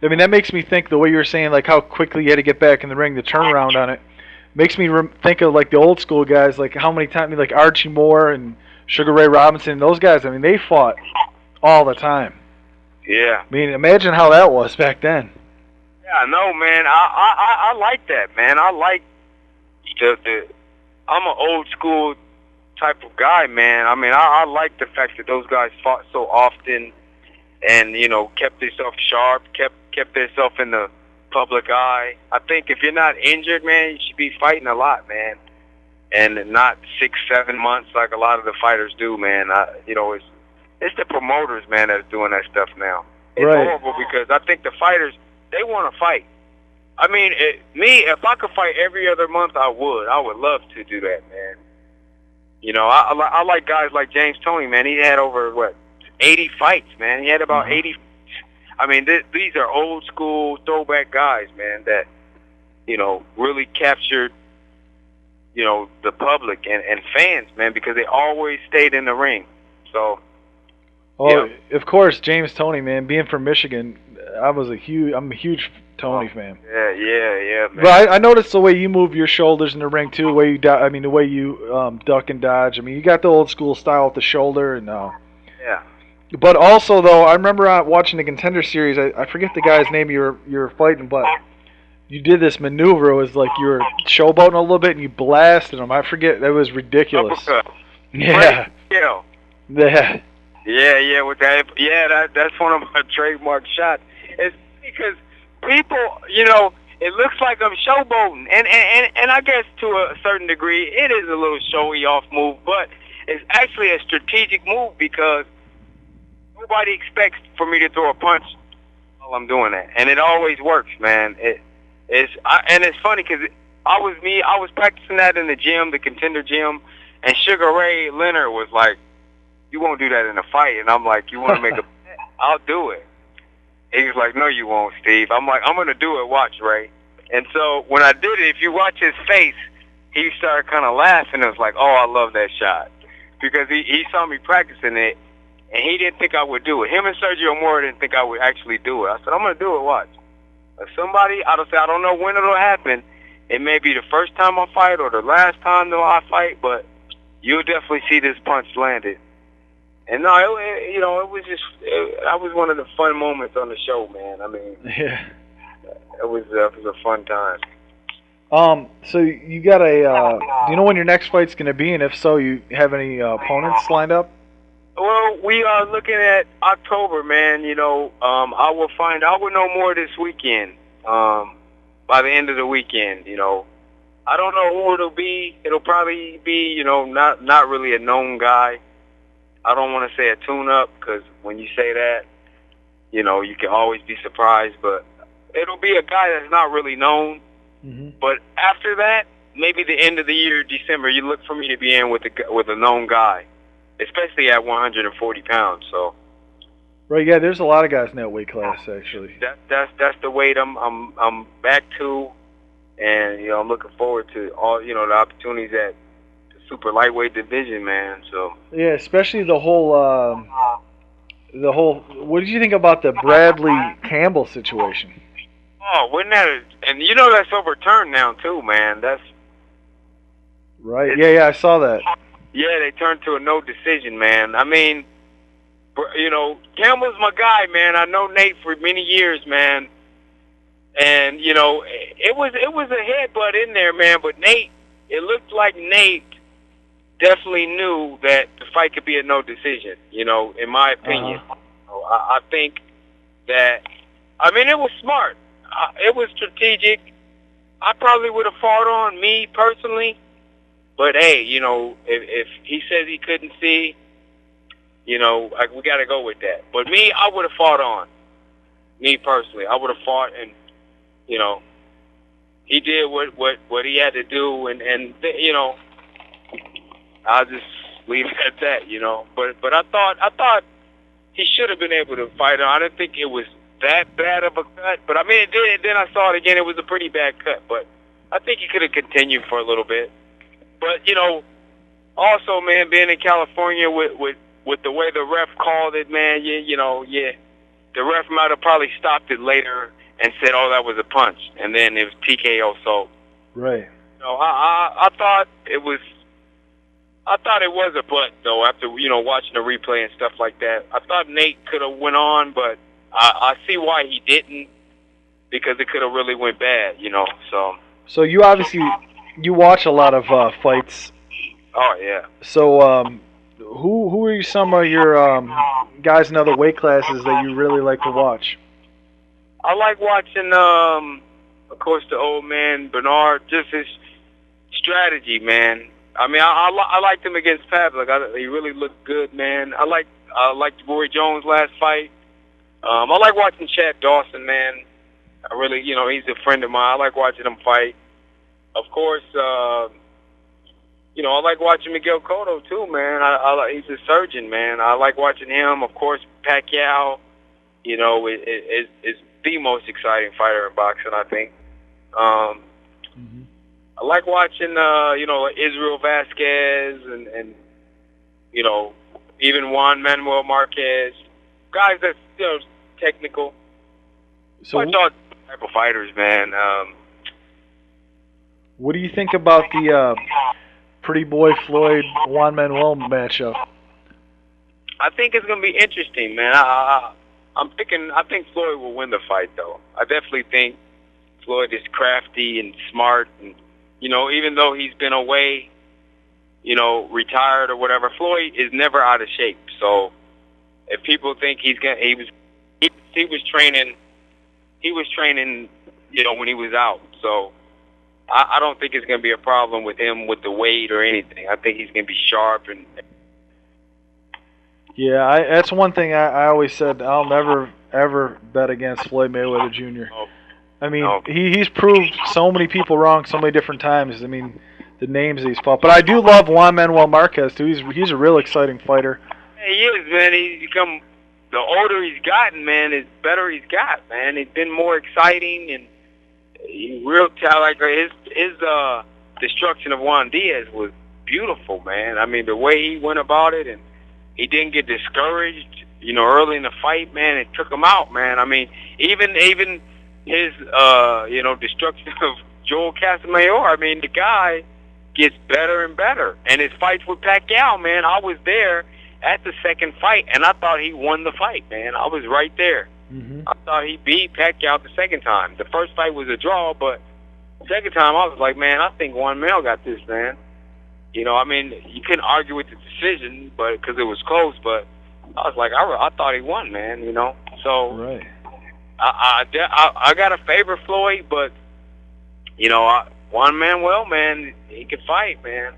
I mean, that makes me think the way you were saying, like how quickly you had to get back in the ring, the turnaround on it, makes me think of like the old school guys, like how many times, like Archie Moore and Sugar Ray Robinson, those guys. I mean, they fought all the time. Yeah. I mean, imagine how that was back then. Yeah, I know, man. I like that, man. I like the I'm an old school type of guy, man. I mean, I like the fact that those guys fought so often, and kept themselves sharp, kept themselves in the public eye. I think if you're not injured, man, you should be fighting a lot, man, and not 6-7 months like a lot of the fighters do, man. It's the promoters, man, that's doing that stuff now. It's horrible because I think the fighters, they want to fight. I mean, if I could fight every other month, I would. I would love to do that, man. I like guys like James Toney, man. He had over 80 fights, man. He had about 80. I mean, these are old school throwback guys, man, that really captured the public and fans, man, because they always stayed in the ring. So. Oh, of course, James Toney, man. Being from Michigan, I'm a huge Toney fan. Yeah, man. But I noticed the way you move your shoulders in the ring too, the way you the way you duck and dodge. I mean, you got the old school style with the shoulder and. Yeah. But also, though, I remember watching the Contender Series. I forget the guy's name you were fighting, but you did this maneuver. It was like you were showboating a little bit and you blasted him. I forget. That was ridiculous. Uppercut. Yeah. Yeah. Yeah, with that. Yeah, that's one of my trademark shots. It's because people, it looks like I'm showboating, and I guess to a certain degree, it is a little showy off move, but it's actually a strategic move because nobody expects for me to throw a punch while I'm doing that, and it always works, man. And it's funny because I was practicing that in the gym, the Contender gym, and Sugar Ray Leonard was like, "You won't do that in a fight," and I'm like, "You want to make a bet? I'll do it." He was like, "No, you won't, Steve." I'm like, "I'm gonna do it. Watch, Ray." And so when I did it, if you watch his face, he started kind of laughing. It was like, "Oh, I love that shot," because he saw me practicing it. And he didn't think I would do it. Him and Sergio Mora didn't think I would actually do it. I said, I'm going to do it, watch. If somebody, I don't know when it'll happen. It may be the first time I fight or the last time that I fight, but you'll definitely see this punch landed. And no, it was just, that was one of the fun moments on the show, man. I mean, yeah, it was a fun time. So you got do you know when your next fight's going to be? And if so, you have any opponents lined up? Well, we are looking at October, man. I will know more this weekend. By the end of the weekend, I don't know who it'll be. It'll probably be, not really a known guy. I don't want to say a tune-up because when you say that, you can always be surprised. But it'll be a guy that's not really known. Mm-hmm. But after that, maybe the end of the year, December, you look for me to be in with a known guy. Especially at 140 pounds, so. Right, yeah. There's a lot of guys in that weight class, actually. That's the weight I'm back to, and I'm looking forward to all the opportunities at the super lightweight division, man. So. Yeah, especially the whole. What did you think about the Bradley Campbell situation? Oh, wasn't that? And that's overturned now too, man. That's. Right. Yeah, I saw that. Yeah, they turned to a no decision, man. I mean, Campbell's my guy, man. I know Nate for many years, man. And, it was a headbutt in there, man. But it looked like Nate definitely knew that the fight could be a no decision, in my opinion. I think that, it was smart. It was strategic. I probably would have fought on me personally. But hey, if he says he couldn't see, we got to go with that. But me, I would have fought on. Me personally, I would have fought, and he did what he had to do, and I'll just leave it at that, But I thought he should have been able to fight on. I didn't think it was that bad of a cut, but it did. Then I saw it again. It was a pretty bad cut, but I think he could have continued for a little bit. But, also, man, being in California with the way the ref called it, man, the ref might have probably stopped it later and said, "Oh, that was a punch," and then it was TKO. So, right. I thought it was. I thought it was a butt though. After watching the replay and stuff like that, I thought Nate could have went on, but I see why he didn't, because it could have really went bad. So you obviously you watch a lot of fights. Oh yeah. So who are some of your guys in other weight classes that you really like to watch? I like watching, of course, the old man Bernard. Just his strategy, man. I mean, I liked him against Pavlik. He really looked good, man. I liked Roy Jones' last fight. I like watching Chad Dawson, man. I really, he's a friend of mine. I like watching him fight. Of course, I like watching Miguel Cotto too, man. He's a surgeon, man. I like watching him. Of course, Pacquiao, is the most exciting fighter in boxing, I think. I like watching, Israel Vasquez and even Juan Manuel Marquez, guys that's technical. So I thought type of fighters, man. What do you think about the Pretty Boy Floyd Juan Manuel matchup? I think it's gonna be interesting, man. I think Floyd will win the fight, though. I definitely think Floyd is crafty and smart, and even though he's been away, retired or whatever, Floyd is never out of shape. So if people think he was training, when he was out. So I don't think it's going to be a problem with him with the weight or anything. I think he's going to be sharp and. Yeah, that's one thing I always said. I'll never ever bet against Floyd Mayweather Jr. No. I mean, he's proved so many people wrong so many different times. I mean, the names he's fought. But I do love Juan Manuel Marquez too. He's a real exciting fighter. He is, man. He's become, the older he's gotten, man, the better he's got, man. He's been more exciting and real talent. Like his destruction of Juan Diaz was beautiful, man. I mean, the way he went about it, and he didn't get discouraged, early in the fight, man. It took him out, man. I mean, even his, destruction of Joel Casamayor. I mean, the guy gets better and better. And his fights with Pacquiao, man, I was there at the second fight, and I thought he won the fight, man. I was right there. I thought he beat Pacquiao the second time. The first fight was a draw, but the second time I was like, man, I think Juan Mel got this, man. I mean, you couldn't argue with the decision, but because it was close, but I was like, I thought he won, man, So right. I got to favor Floyd, but Juan Manuel, man, he can fight, man.